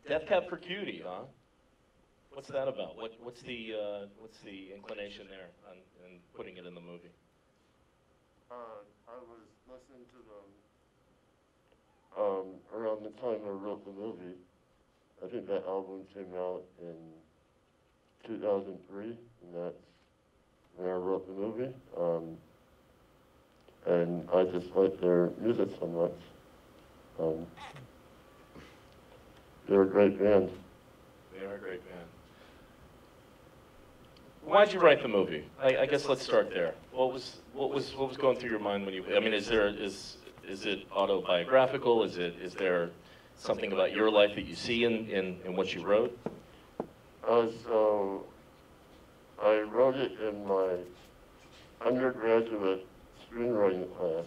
Death Cab for Cutie, huh? What's that about? What's the inclination there in putting it in the movie? I was listening to them around the time I wrote the movie. I think that album came out in 2003, and that's when I wrote the movie. And I just like their music so much. They're a great band. They are a great band. Why'd you write the movie? I guess let's start there. What was going through your mind when you? I mean, is it autobiographical? Is there something about your life that you see in what you wrote? So I wrote it in my undergraduate screenwriting class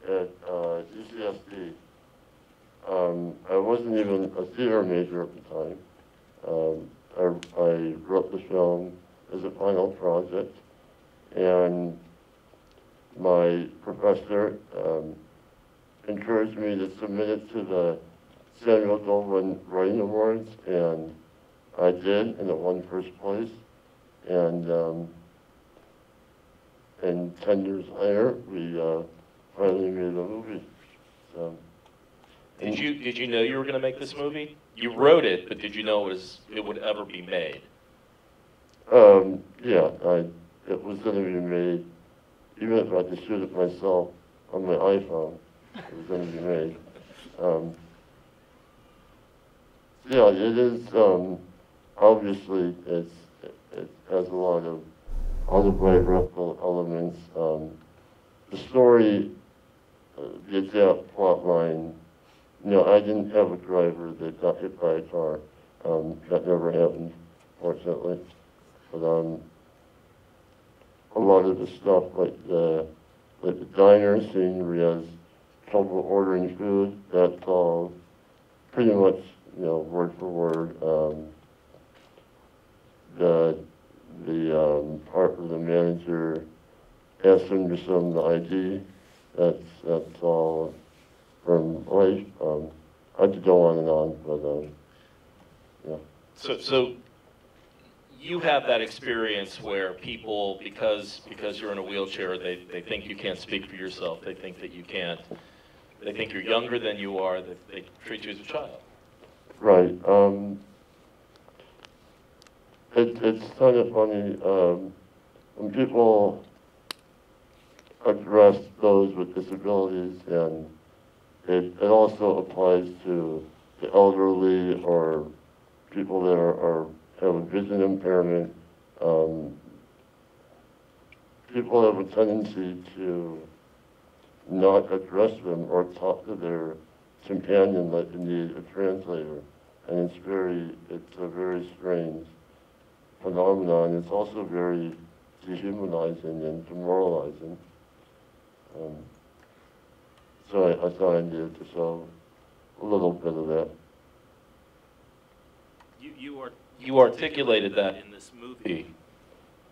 at UCSD. I wasn't even a theater major at the time. I wrote the film as a final project, and my professor encouraged me to submit it to the Samuel Goldwyn Writing Awards, and I did, and it won first place. And 10 years later, we finally made a movie. So, did you know you were going to make this movie? You wrote it, but did you know it would ever be made? Yeah, it was going to be made. Even if I had to shoot it myself on my iPhone, it was going to be made. Yeah, it is. Obviously, it has a lot of autobiographical elements. The story, the exact plot line. I didn't have a driver that got hit by a car. That never happened, fortunately. But a lot of the stuff, like the diner scene where he has trouble ordering food, that's all pretty much, word for word. The part where the manager asks him to show him the ID, that's all from life. I could go on and on, but yeah. So you have that experience where people, because you're in a wheelchair, they think you can't speak for yourself. They think that you can't. They think you're younger than you are. They treat you as a child. Right. It's kind of funny when people address those with disabilities, and it also applies to the elderly or people that have a vision impairment. People have a tendency to not address them or talk to their companion like they need a translator, and it's a very strange phenomenon. It's also very dehumanizing and demoralizing. So I thought I needed to show a little bit of that. You articulated that in this movie,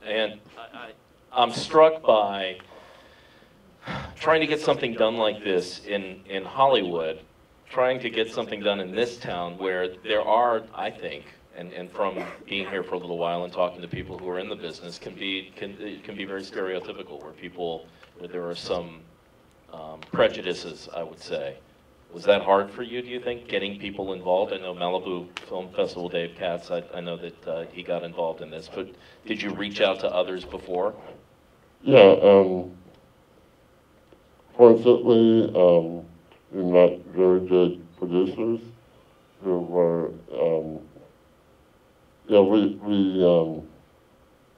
and I'm struck by trying to get something done like this in Hollywood, trying to get something done in this town where there are, I think, and from being here for a little while and talking to people who are in the business, it can be very stereotypical, where there are some prejudices, I would say. Was that hard for you, do you think, getting people involved? I know Malibu Film Festival, David Katz, I know that he got involved in this, but did you reach out to others before? Yeah, fortunately, we met very good producers who were,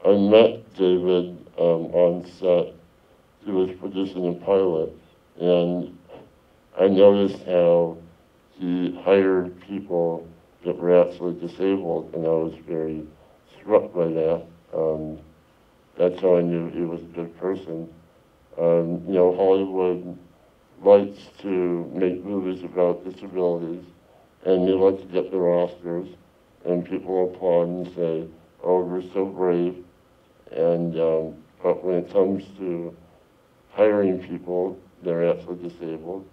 I met David on set. He was producing a pilot, and I noticed how he hired people that were actually disabled, and I was very struck by that. That's how I knew he was a good person. Hollywood likes to make movies about disabilities, and they like to get their Oscars, and people applaud and say, "Oh, we're so brave." And but when it comes to hiring people that are actually disabled,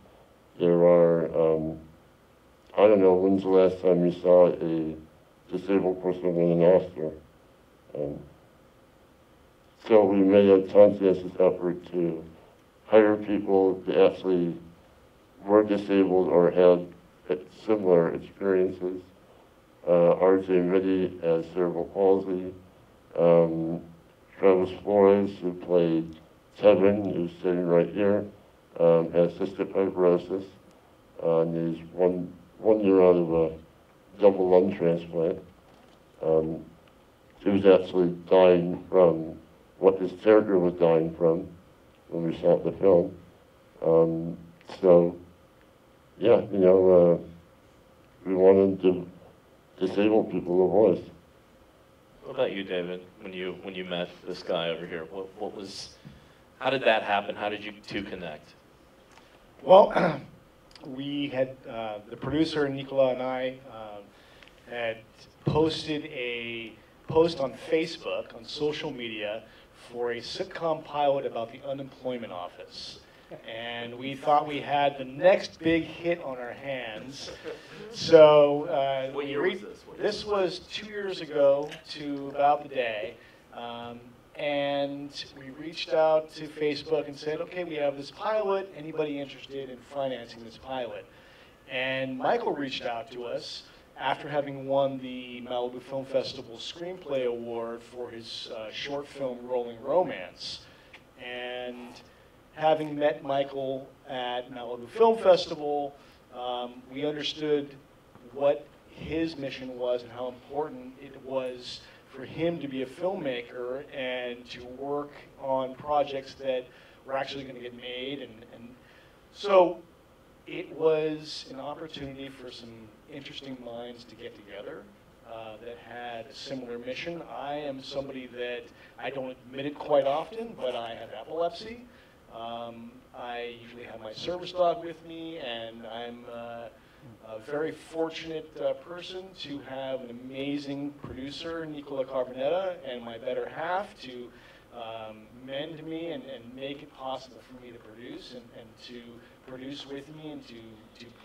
there are, know, when's the last time you saw a disabled person win an Oscar? So we made a conscientious effort to hire people that actually were disabled or had similar experiences. R.J. Mitty has cerebral palsy. Travis Flores, who played Kevin, who's sitting right here, has cystic fibrosis. And he's one year out of a double lung transplant. He was actually dying from what his character was dying from when we shot the film. So, yeah, you know, we wanted to disabled people a voice. What about you, David? When you met this guy over here, how did that happen? How did you two connect? Well, we had the producer Nicola and I had posted a post on Facebook, on social media, for a sitcom pilot about the unemployment office. And we thought we had the next big hit on our hands. So what year was this? This was 2 years ago to about the day. And we reached out to Facebook and said, okay, we have this pilot. Anybody interested in financing this pilot? And Michael reached out to us after having won the Malibu Film Festival Screenplay Award for his short film, Rolling Romance. And having met Michael at Malibu Film Festival, we understood what his mission was and how important it was for him to be a filmmaker and to work on projects that were actually going to get made. And so it was an opportunity for some interesting minds to get together that had a similar mission. I am somebody that, I don't admit it quite often, but I have epilepsy. I usually have my service dog with me, and I'm a very fortunate person to have an amazing producer, Nicola Carbonetta, and my better half to mend me and make it possible for me to produce and to produce with me and to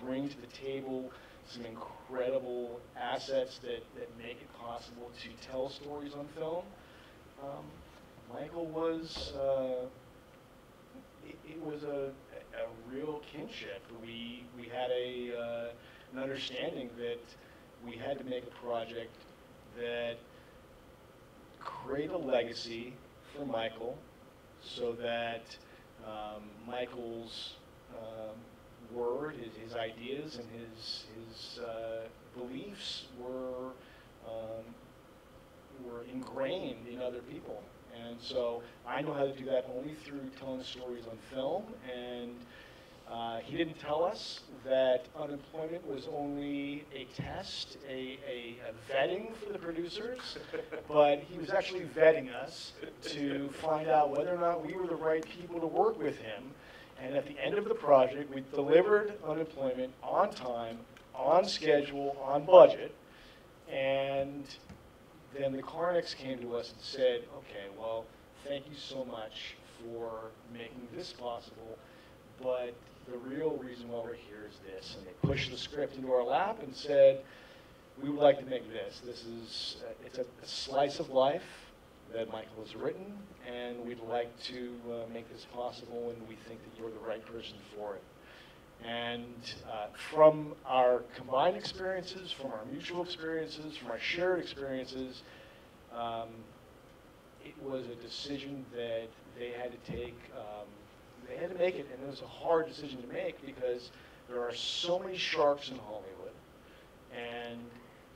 bring to the table some incredible assets that make it possible to tell stories on film. Michael was, it was a real kinship. We had an understanding that we had to make a project that create a legacy for Michael so that Michael's word, his ideas, and his beliefs were ingrained in other people. And so I know how to do that only through telling stories on film. And he didn't tell us that unemployment was only a test, a vetting for the producers, but he was actually vetting us to find out whether or not we were the right people to work with him. And at the end of the project, we delivered unemployment on time, on schedule, on budget. And then the Carnicks came to us and said, okay, well, thank you so much for making this possible, but the real reason why we're here is this. And they pushed the script into our lap and said, we would like to make this. This is, it's a slice of life that Michael has written, and we'd like to make this possible, and we think that you're the right person for it. And from our combined experiences, from our mutual experiences, from our shared experiences, it was a decision that they had to take. They had to make it, and it was a hard decision to make because there are so many sharks in Hollywood, and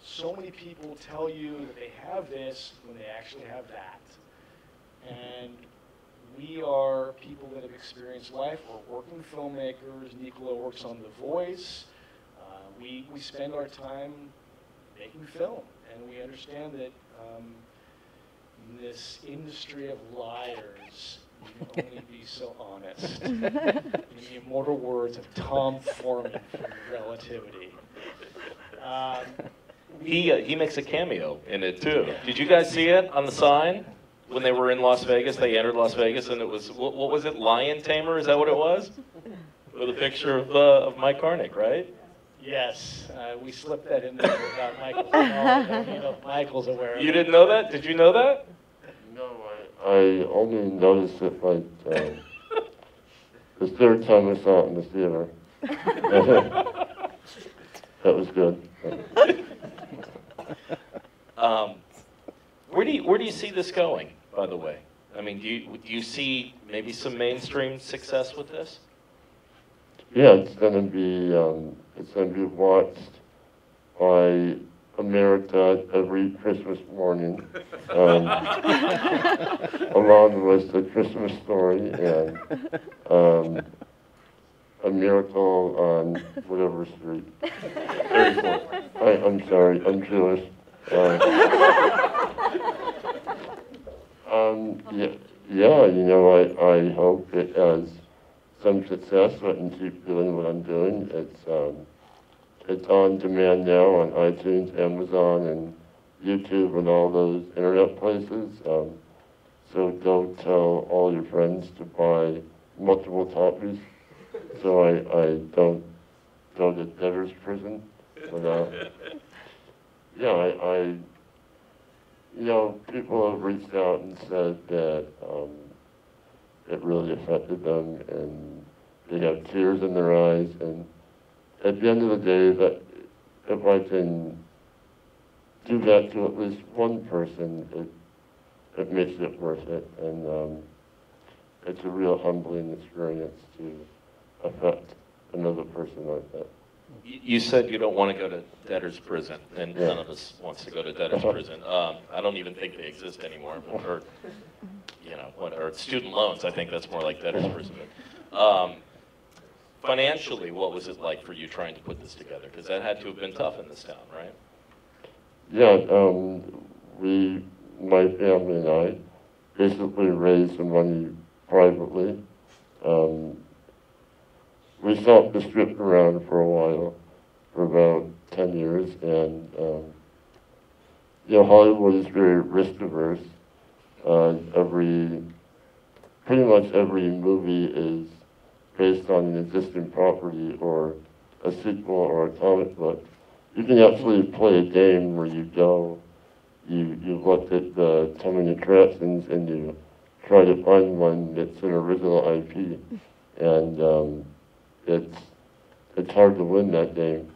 so many people tell you that they have this when they actually have that. And we are people that have experienced life. We're working filmmakers. Nicola works on The Voice. We spend our time making film, and we understand that in this industry of liars, you can only be so honest. In the immortal words of Tom Foreman from Relativity. He makes a cameo in it too. Did you guys see it on the sign when they were in Las Vegas? They entered Las Vegas, and it was what was it? Lion Tamer? Is that what it was? With a picture of Mike Carnick, right? Yes, we slipped that in there without Michael's knowledge. I don't know if Michael's aware of it. You didn't know that? Did you know that? No, I only noticed it like the third time I saw it in the theater. That was good. Where do you see this going, by the way? I mean, do you see maybe some mainstream success with this? Yeah, it's gonna be watched by America every Christmas morning, along with the Christmas Story and A Miracle on whatever street. 34. I'm sorry, I'm Jewish. Yeah, you know, I hope it has some success, so I can keep doing what I'm doing. It's on demand now on iTunes, Amazon, and YouTube, and all those internet places. So go tell all your friends to buy multiple copies, so I don't go to debtor's prison. But yeah, you know, people have reached out and said that it really affected them, and they have tears in their eyes. And at the end of the day, that if I can do that to at least one person, it makes it worth it. And it's a real humbling experience to affect another person like that. You said you don't want to go to debtor's prison, and none of us wants to go to debtor's prison. I don't even think they exist anymore, or you know, or student loans. I think that's more like debtor's prison. Financially, what was it like for you trying to put this together? Because that had to have been tough in this town, right? Yeah, my family and I, basically raised the money privately. We shopped the strip around for a while, for about 10 years, and you know, Hollywood is very risk averse. Pretty much every movie is based on an existing property or a sequel or a comic book. You can actually play a game where you go, you look at the coming attractions and you try to find one that's an original IP, and it's hard to win that game.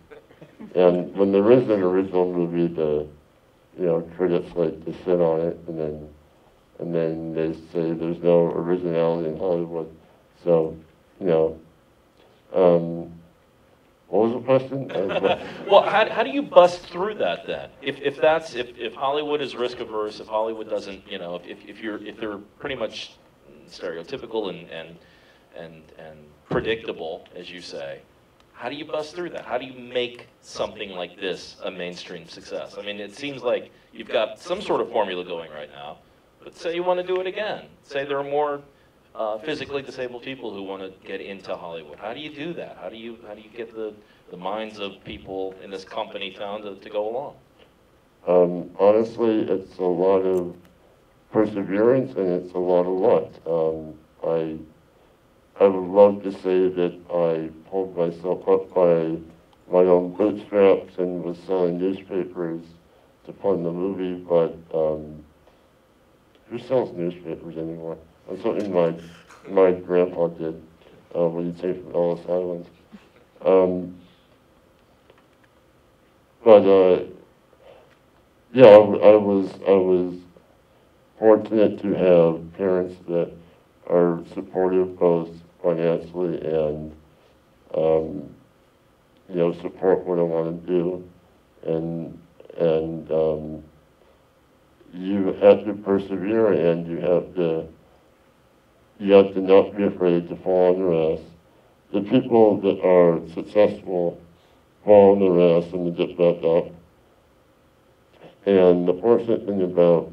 And when there is an original movie, the critics like to sit on it, and then they say there's no originality in Hollywood. So, you know, what was the question? Well, how do you bust through that then? If Hollywood is risk averse, if Hollywood doesn't, you know, if they're pretty much stereotypical and predictable, as you say, how do you bust through that? How do you make something like this a mainstream success? I mean, it seems like you've got some sort of formula going right now, but say you want to do it again. Say there are more physically disabled people who want to get into Hollywood. How do you do that? How do you get the minds of people in this company town to go along? Honestly, it's a lot of perseverance and it's a lot of luck. I would love to say that I pulled myself up by my own bootstraps and was selling newspapers to fund the movie, but who sells newspapers anymore? That's something my grandpa did when he came from Ellis Island. Yeah, I was fortunate to have parents that are supportive both financially and support what I want to do, and you have to persevere, and you have to not be afraid to fall on your ass. The people that are successful fall on their ass and they get back up. And the fortunate thing about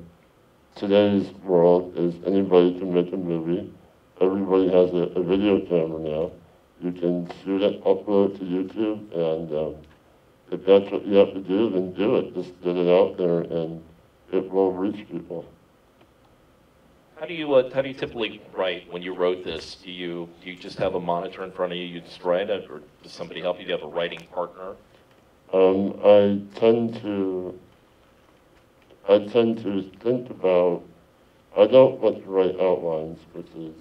today's world is anybody can make a movie. Everybody has a video camera now. You can shoot it, upload it to YouTube, and if that's what you have to do, then do it. Just get it out there, and it will reach people. How do you typically write when you wrote this? Do you just have a monitor in front of you, you just write it, or does somebody help you? Do you have a writing partner? I tend to think about, I don't like to write outlines, which is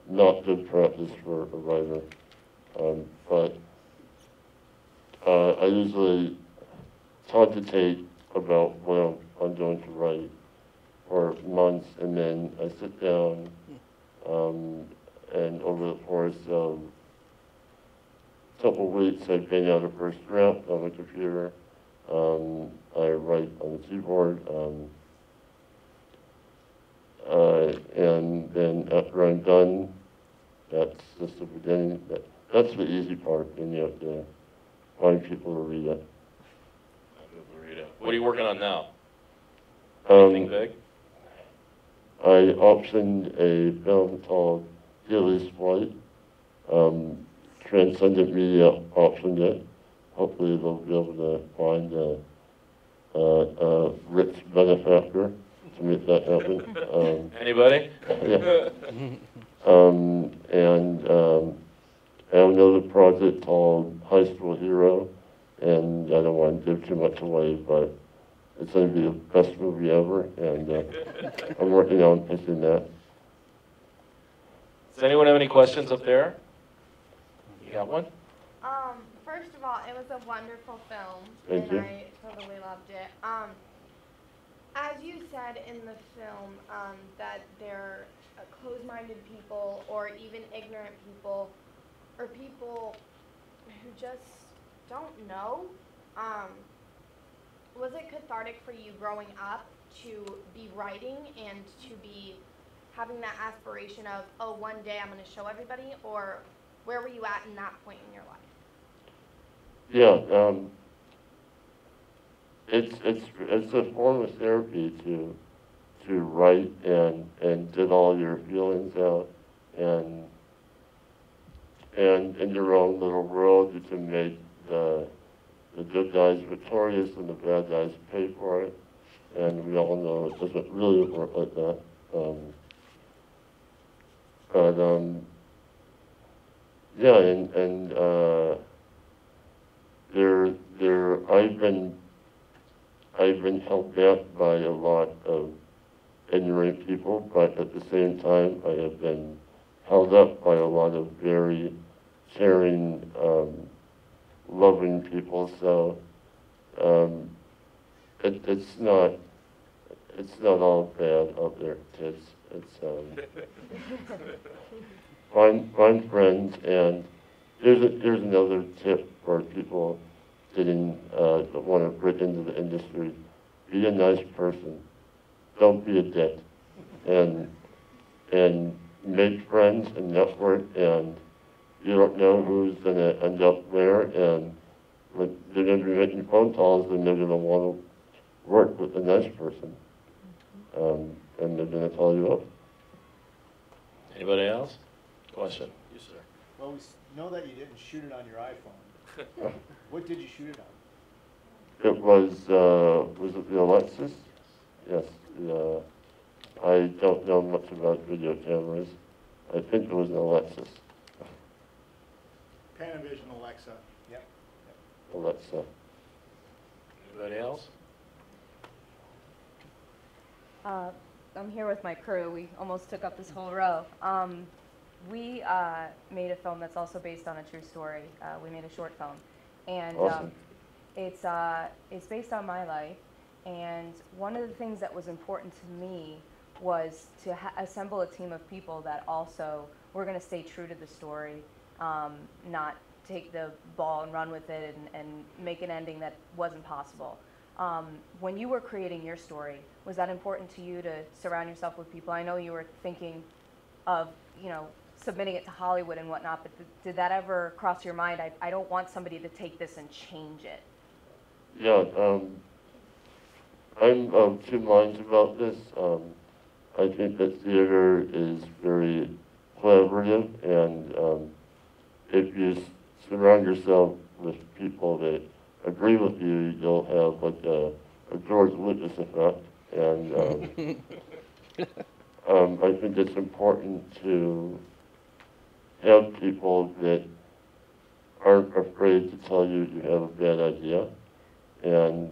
not good practice for a writer. But I usually cogitate about what I'm going to write for months, and then I sit down, and over the course of a couple of weeks, I bang out a first draft on the computer. I write on the keyboard, and then after I'm done, that's just the beginning. That's the easy part, and you have to find people to read it. What are you working on now? Anything big? I optioned a film called Healy's Flight. Transcendent Media optioned it. Hopefully they'll be able to find a rich benefactor to make that happen. Anybody? Yeah. I have another project called High School Hero, and I don't want to give too much away, but it's going to be the best movie ever, and I'm working on pitching that. Does anyone have any questions up there? You got one? First of all, it was a wonderful film, Thank you. I totally loved it. As you said in the film, that they're closed-minded people, or even ignorant people, or people who just don't know. Was it cathartic for you growing up to be writing and to be having that aspiration of, oh, one day I'm going to show everybody, or where were you at in that point in your life? Yeah, it's a form of therapy to write and get all your feelings out, and in your own little world you can make the good guys victorious and the bad guys pay for it, and we all know it doesn't really work like that. Yeah, and I've been held back by a lot of ignorant people, but at the same time, I have been held up by a lot of very caring, loving people. So it's not all bad out there, kids. It's find friends, and here's another tip for people that want to break into the industry. Be a nice person. Don't be a dick. And make friends and network, and you don't know who's going to end up where, and they're going to be making phone calls, and they're going to want to work with a nice person. And they're going to call you up. Anybody else? Question? Yes, sir. Well, we know that you didn't shoot it on your iPhone. What did you shoot it on? It was it the Alexis? Yes. I don't know much about video cameras. I think it was an Alexis. Panavision Alexa. Yep. Alexa. Anybody else? I'm here with my crew. We almost took up this whole row. We made a film that's also based on a true story. We made a short film, and Awesome. It's based on my life. And one of the things that was important to me was to assemble a team of people that also were going to stay true to the story, not take the ball and run with it and make an ending that wasn't possible. When you were creating your story, was that important to you to surround yourself with people? I know you were thinking of, submitting it to Hollywood and whatnot, but did that ever cross your mind? I don't want somebody to take this and change it. Yeah, I'm of two minds about this. I think that theater is very collaborative, and if you surround yourself with people that agree with you, you'll have like a George Lucas effect. And I think it's important to have people that aren't afraid to tell you you have a bad idea. And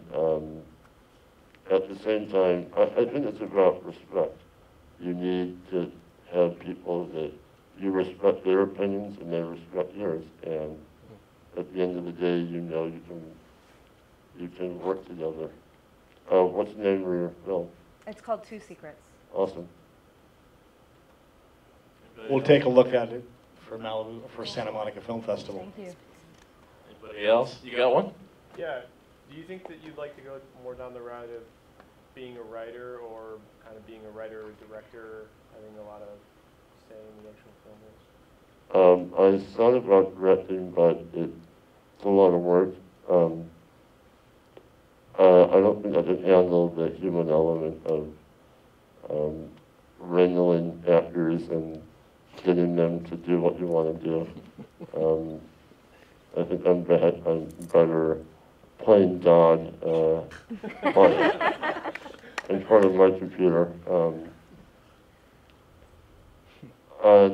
at the same time, I think it's about respect. You need to have people that you respect their opinions and they respect yours. And at the end of the day, you know you can work together. What's the name of your film? It's called Two Secrets. Awesome. We'll take a look at it for Malibu, for Santa Monica Film Festival. Thank you. Anybody else? You got one? Yeah. Do you think that you'd like to go more down the route of being a writer or kind of being a writer or director, having a lot of say in the actual film is? I thought about directing, but it's a lot of work. I don't think I can handle the human element of wrangling actors and getting them to do what you want to do. I think I'm better playing God in front of my computer. I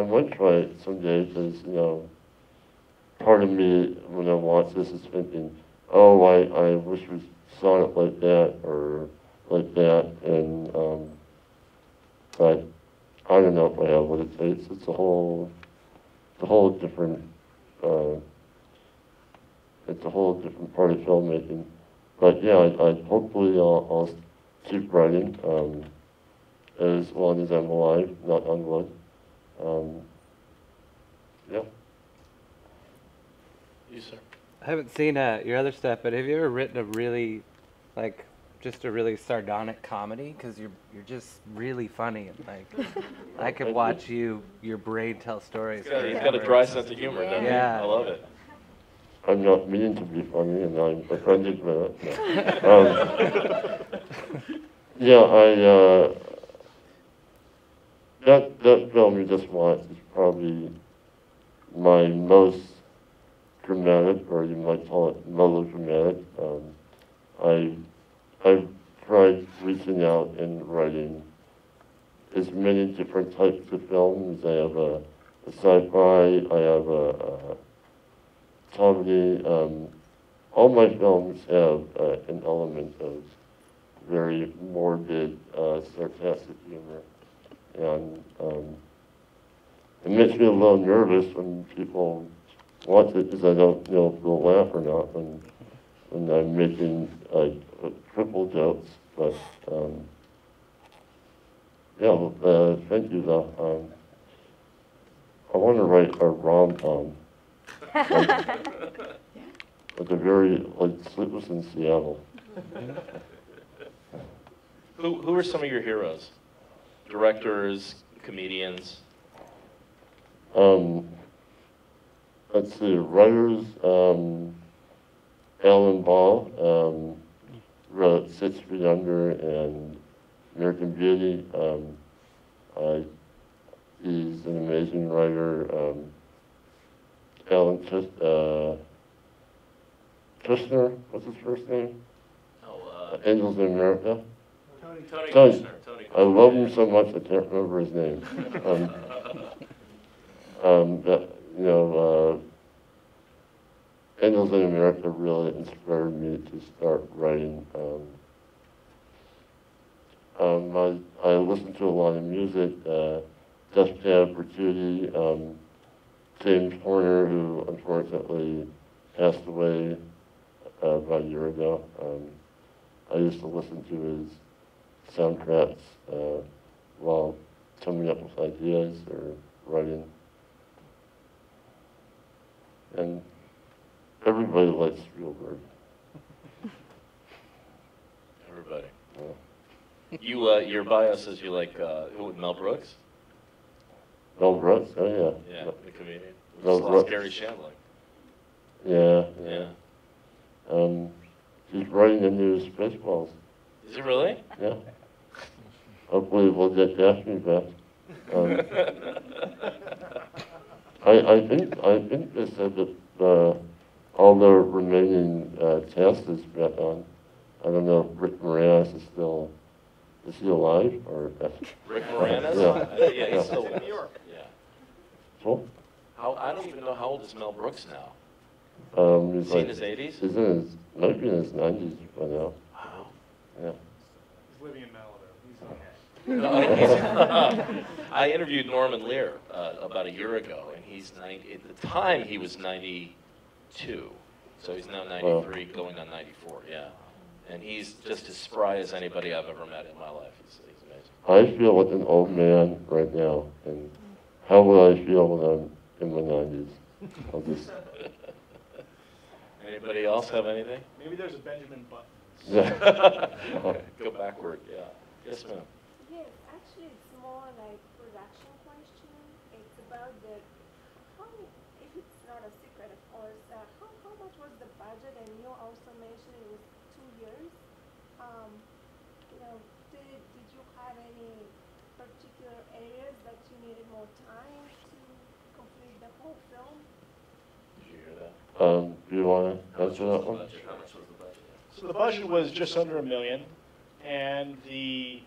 might try it someday because, you know, part of me when I watch this is thinking, oh, I wish we saw it like that or like that, and but I don't know if I have what it takes. It's a whole different part of filmmaking. But yeah, hopefully I'll keep writing as long as I'm alive, knock on wood. Yeah. You, sir. I haven't seen your other stuff, but have you ever written a really, like, just a really sardonic comedy? Because you're just really funny, and like, I could watch your brain tell stories. He's got a dry sense of humor, doesn't he? Yeah. I love it. I'm not meaning to be funny, and I'm offended by it. Yeah, that film you just watched is probably my most dramatic, or you might call it melodramatic. I've tried reaching out and writing as many different types of films. I have a sci-fi, I have a comedy. All my films have an element of very morbid, sarcastic humor. And it makes me a little nervous when people watch it because I don't know if they'll laugh or not when I'm making triple jokes. But yeah, thank you though. I want to write a rom-com. Like a very, like Sleepless in Seattle. Who are some of your heroes? Directors, comedians? Let's see, writers, Alan Ball wrote 6 Feet Under and American Beauty. He's an amazing writer. Alan Kushner, what's his first name? Angels in America. Tony Tony. Kushner. I love him so much I can't remember his name. You know, Angels in America really inspired me to start writing. I listen to a lot of music. Death Cab for Cutie, James Horner, who unfortunately passed away about a year ago. I used to listen to his soundtracks while coming up with ideas or writing. And everybody likes Spielberg. Everybody. Yeah. Your bio says you like Mel Brooks? Mel Brooks, oh yeah. Yeah, the comedian. Mel Brooks. Gary Shandling. Yeah. He's writing a new Spaceballs. Is he really? Yeah. Hopefully we'll get Daphne back. I think they said that all the remaining cast is back on. I don't know if Rick Moranis is still Is he alive or? Rick Moranis? Yeah. Yeah, he's still in with New us. York. Yeah. So, I don't even know how old is Mel Brooks now. he's Is he in like, his 80s? he's in his, might be in his 90s by now. Wow. Yeah. He's living in Malibu. He's okay. I interviewed Norman Lear about a year ago, and he's 90. At the time, he was 92, so he's now 93, going on 94. Yeah, and he's just as spry as anybody I've ever met in my life. He's amazing. I feel like an old man right now, and how will I feel when I'm in my 90s? I'll just, Anybody else have anything? Maybe there's a Benjamin Button. yeah. Go backward. Yeah. Yes, ma'am. Yes, actually it's more like production question. It's about the, how, if it's not a secret of course, how much was the budget? And you also mentioned it was 2 years. You know, did you have any particular areas that you needed more time to complete the whole film? Did you hear that? Do you want to answer that one? How much was the budget? So the budget was just under $1 million, and the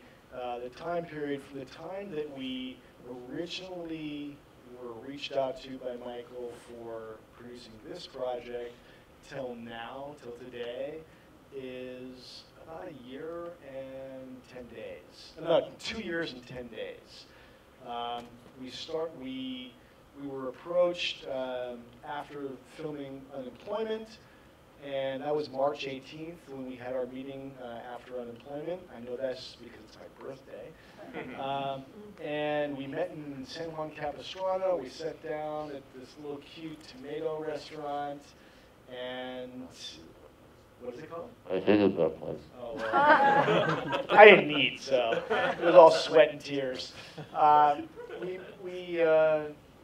time period from the time that we originally were reached out to by Michael for producing this project till now, till today, is about a year and 10 days. No, 2 years and 10 days. We were approached after filming Unemployment, and that was March 18th when we had our meeting after Unemployment. I know that's because it's my birthday. And we met in San Juan Capistrano. We sat down at this little cute tomato restaurant, and what is it called? I hated that place. Oh, well. I didn't eat, so it was all sweat and tears.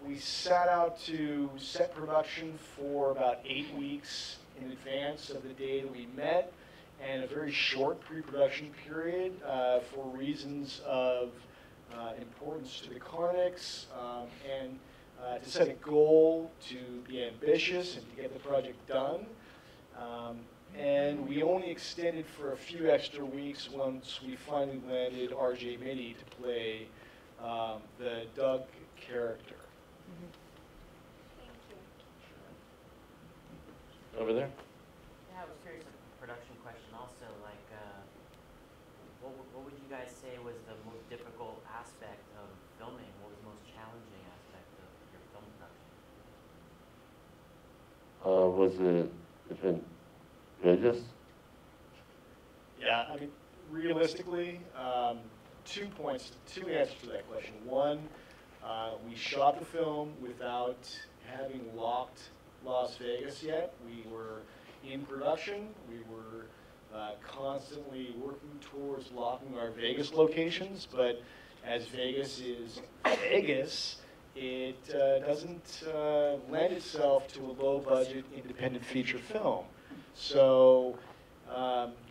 We sat out to set production for about 8 weeks in advance of the day that we met, and a very short pre-production period for reasons of importance to the Carnicks, and to set a goal to be ambitious and to get the project done. And we only extended for a few extra weeks once we finally landed R.J. Mitty to play the Doug character. Thank you. Over there. Yeah, I was curious, a production question also, like, what would you guys say was the most difficult aspect of filming? What was the most challenging aspect of your film production? Was it in Vegas? Yeah, I mean, realistically, 2 answers to that question. One, we shot the film without having locked Las Vegas yet. We were in production. We were constantly working towards locking our Vegas locations, but as Vegas is Vegas, it doesn't lend itself to a low-budget independent feature film. So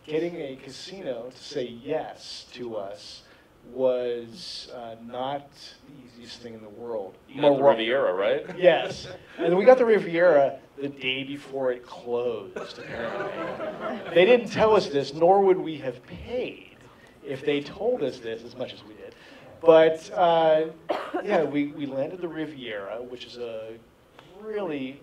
getting a casino to say yes to us was not the easiest thing in the world. You got the Riviera, right? Yes. And we got the Riviera the day before it closed, apparently. They didn't tell us this, nor would we have paid if they told us this as much as we did. But, yeah, we landed the Riviera, which is a really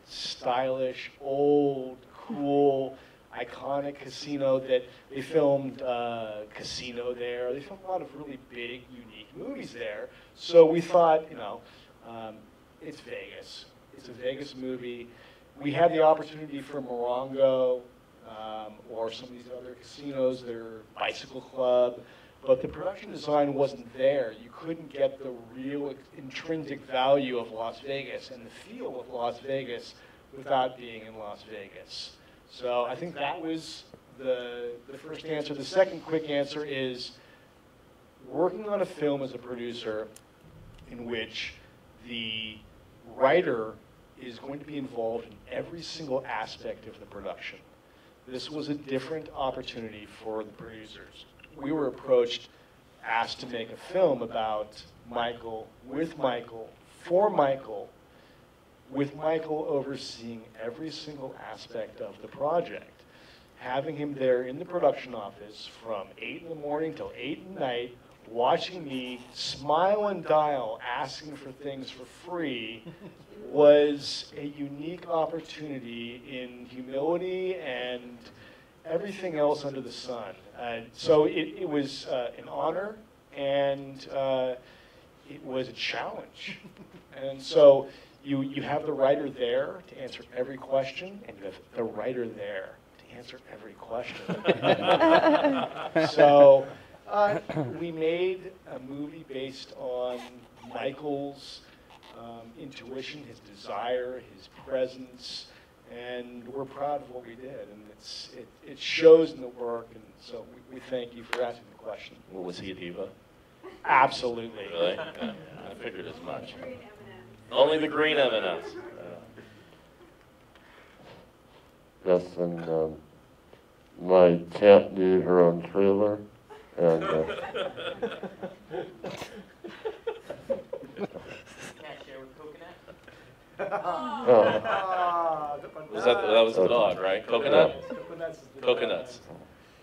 stylish, old, cool, iconic casino that they filmed Casino there. They filmed a lot of really big, unique movies there. So we thought, you know, it's Vegas. It's a Vegas movie. We had the opportunity for Morongo or some of these other casinos that are Bicycle Club, but the production design wasn't there. You couldn't get the real intrinsic value of Las Vegas and the feel of Las Vegas without being in Las Vegas. So I think that was the first answer. The second quick answer is working on a film as a producer in which the writer is going to be involved in every single aspect of the production. This was a different opportunity for the producers. We were approached, asked to make a film about Michael, with Michael, for Michael, with Michael overseeing every single aspect of the project. having him there in the production office from 8 in the morning till 8 at night, watching me smile and dial, asking for things for free, was a unique opportunity in humility and everything else under the sun. So it was an honor, and it was a challenge. And so you have the writer there to answer every question, and you have the writer there to answer every question. So we made a movie based on Michael's intuition, his desire, his presence, and we're proud of what we did. And it shows in the work, and so we thank you for asking the question. Well, was he a diva? Absolutely. Really? Yeah, I figured as much. Only the green M&Ms. Yes, and my cat needed her own trailer, and Can't share with Coconut? That was the dog, right? Coconut? Coconuts.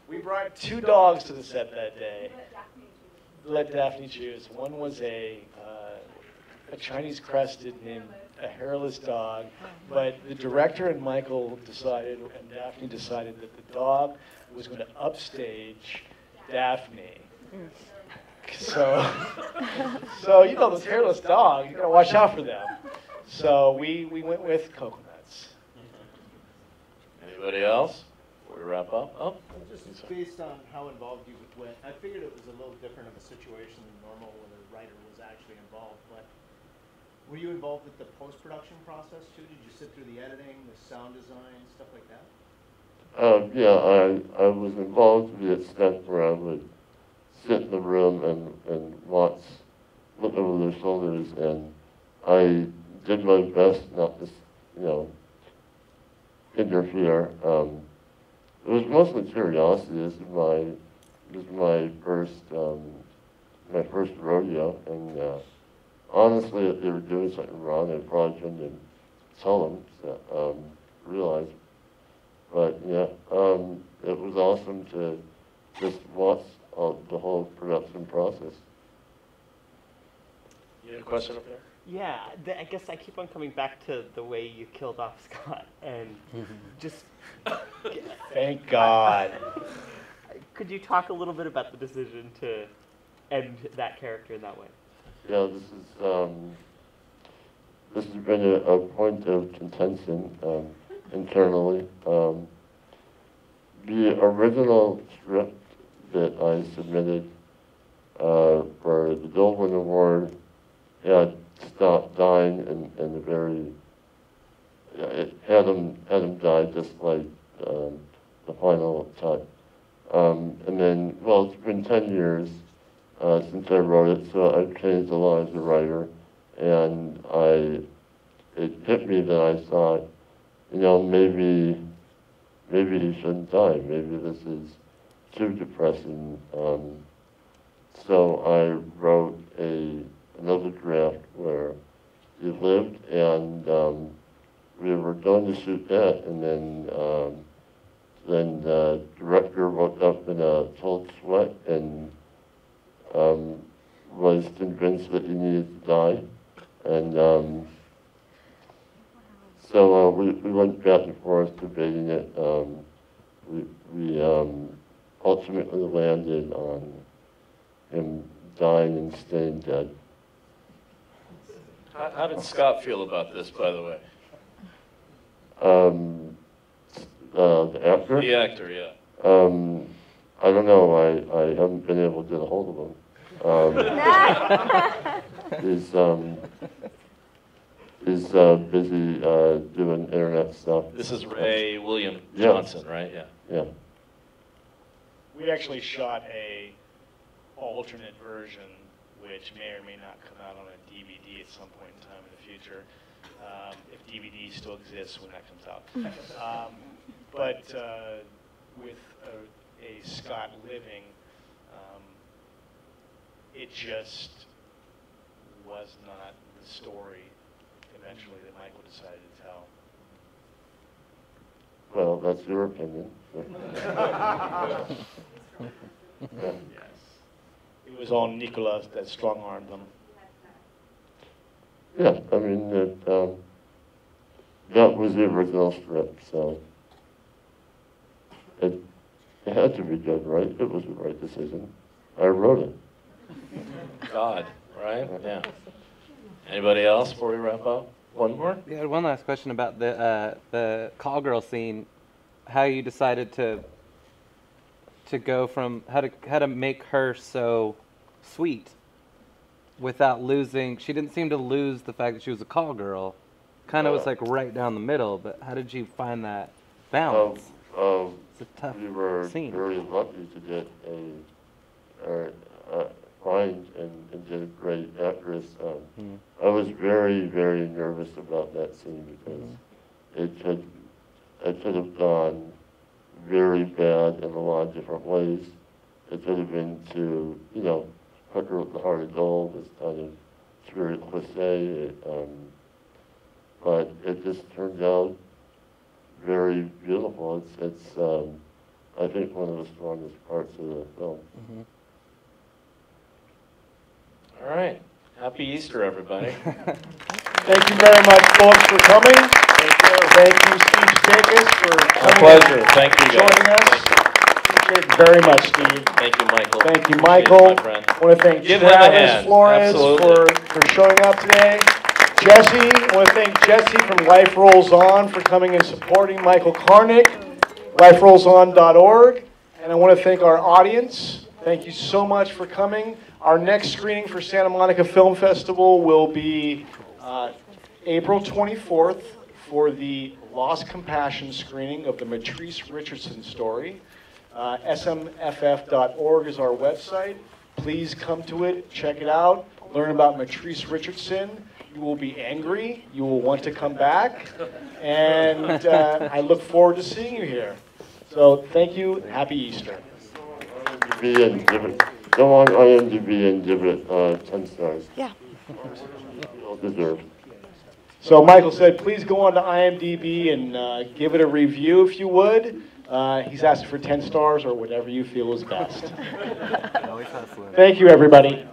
We brought 2 dogs to the set that day. Let Daphne choose. One was a Chinese crested named a hairless dog, but the director and Michael decided, and Daphne decided, that the dog was going to upstage Daphne. So you know, those hairless dogs, you gotta watch out for them. So we went with coconuts. Anybody else? Before we wrap up? Oh, Just based on how involved you went, I figured it was a little different of a situation than normal when a writer was actually involved, but were you involved with the post-production process too? Did you sit through the editing, the sound design, stuff like that? yeah, I was involved to the extent where I would sit in the room and watch, look over their shoulders, and I did my best not to, interfere. It was mostly curiosity. This is my first rodeo, and honestly, if they were doing something wrong, I probably shouldn't have tell them, realize. But yeah, it was awesome to just watch the whole production process. you had a question up there? Yeah, I guess I keep on coming back to the way you killed off Scott, and just Thank God. could you talk a little bit about the decision to end that character in that way? Yeah, this has been a point of contention internally. The original script that I submitted for the Dolwyn Award had Scott dying in a very, it had him die just like the final cut. And then, well, it's been 10 years since I wrote it, so I've changed a lot as a writer, and it hit me that I thought, maybe he shouldn't die. Maybe this is too depressing. So I wrote another draft where he lived, and we were going to shoot that, and then the director woke up in a cold sweat and was convinced that he needed to die, and so we went back and forth debating it. We ultimately landed on him dying and staying dead. How did Scott feel about this, by the way? The actor? The actor, yeah. I don't know. I haven't been able to get a hold of him. He's busy doing internet stuff. This is Ray William Johnson, right? Yeah. Yeah. We actually shot a alternate version, which may or may not come out on a DVD at some point in time in the future, if DVD still exists when that comes out. But with a Scott living, it just was not the story eventually that Michael decided to tell. Well, that's your opinion. Yeah. It was all Nicolas that strong-armed them. Yeah, I mean, that was the original script, so it had to be good, right? It was the right decision. I wrote it. God, right? Yeah. Anybody else before we wrap up? One more? Yeah, one last question about the call girl scene. How you decided to go from how to make her so sweet without losing. She didn't seem to lose the fact that she was a call girl. Kind of was like right down the middle. But how did you find that balance? It's a tough We were scene. very lucky to get find and get a great actress. I was very, very nervous about that scene because it could have gone very bad in a lot of different ways. It could have been to, you know, Hooker with the Heart of Gold, this kind of it's very cliche, but it just turned out very beautiful. It's I think one of the strongest parts of the film. All right. Happy Easter, everybody. Thank you very much, folks, for coming. Thank you, Steve Chiotakis, for My coming pleasure. and Thank you, guys. joining us. Appreciate it very much, Steve. Thank you, Michael. Thank you, Appreciate it, Michael. my friend. I want to thank Give him a Travis hand. Flores Absolutely. for showing up today. Jesse, I want to thank Jesse from Life Rolls On for coming and supporting Michael Carnick, liferollson.org. And I want to thank our audience. Thank you so much for coming. Our next screening for Santa Monica Film Festival will be April 24th for the Lost Compassion screening of the Matrice Richardson story. smff.org is our website. Please come to it, check it out, learn about Matrice Richardson. You will be angry, you will want to come back, and I look forward to seeing you here. So thank you, happy Easter. IMDb and give it, go on IMDb and give it 10 stars. Yeah. Well deserved. So Michael said, please go on to IMDb and give it a review if you would. He's asking for 10 stars or whatever you feel is best. Always hustling. Thank you, everybody.